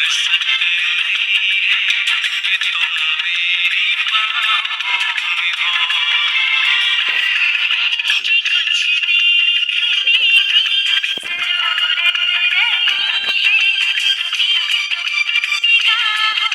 फुर्सत नहीं है कि तुम मेरी बाहों में हो। मुझे कुछ देखने की जरूरत नहीं है, कभी निगाहों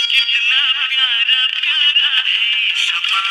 कितना प्यारा प्यारा है समा।